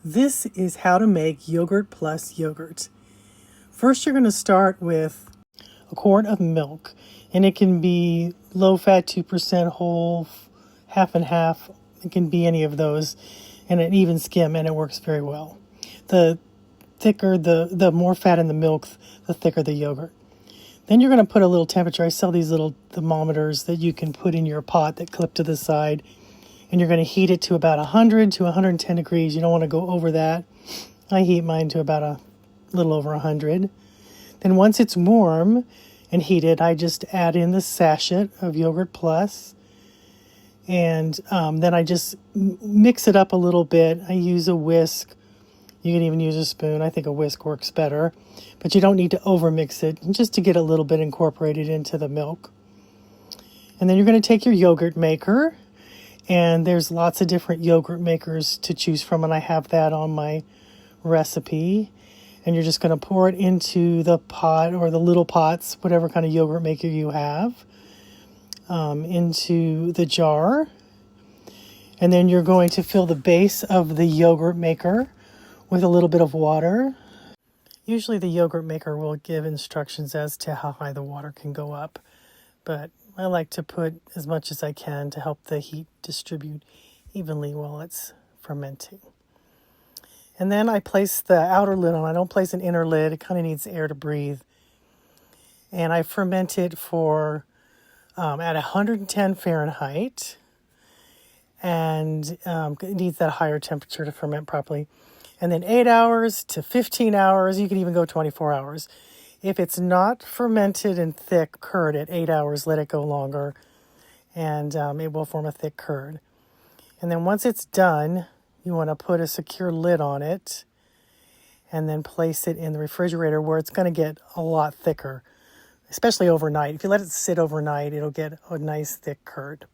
This is how to make yogurt plus yogurt. First, you're going to start with a quart of milk, and it can be low-fat, 2% whole, half and half. It can be any of those, and an even skim, and it works very well. The thicker, the more fat in the milk, the thicker the yogurt. Then you're going to put a little temperature. I sell these little thermometers that you can put in your pot that clip to the side. And you're going to heat it to about 100 to 110 degrees. You don't want to go over that. I heat mine to about a little over 100. Then once it's warm and heated, I just add in the sachet of Yogurt Plus. And then I just mix it up a little bit. I use a whisk. You can even use a spoon. I think a whisk works better. But you don't need to overmix it, just to get a little bit incorporated into the milk. And then you're going to take your yogurt maker. And there's lots of different yogurt makers to choose from, and I have that on my recipe. And you're just going to pour it into the pot or the little pots, whatever kind of yogurt maker you have, into the jar. And then you're going to fill the base of the yogurt maker with a little bit of water. Usually the yogurt maker will give instructions as to how high the water can go up, but I like to put as much as I can to help the heat distribute evenly while it's fermenting. And then I place the outer lid on. I don't place an inner lid. It kind of needs air to breathe. And I ferment it for at 110 Fahrenheit. And it needs that higher temperature to ferment properly. And then 8 hours to 15 hours. You can even go 24 hours. If it's not fermented and thick curd at 8 hours, let it go longer, and it will form a thick curd. And then once it's done, you want to put a secure lid on it and then place it in the refrigerator where it's going to get a lot thicker, especially overnight. If you let it sit overnight, it'll get a nice thick curd.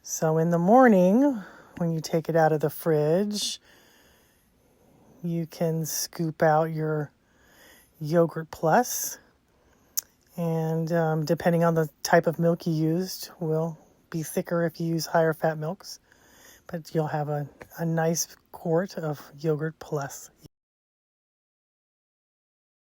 So in the morning, when you take it out of the fridge, you can scoop out your Yogurt Plus, and depending on the type of milk you used, will be thicker if you use higher fat milks, but you'll have a nice quart of Yogurt Plus.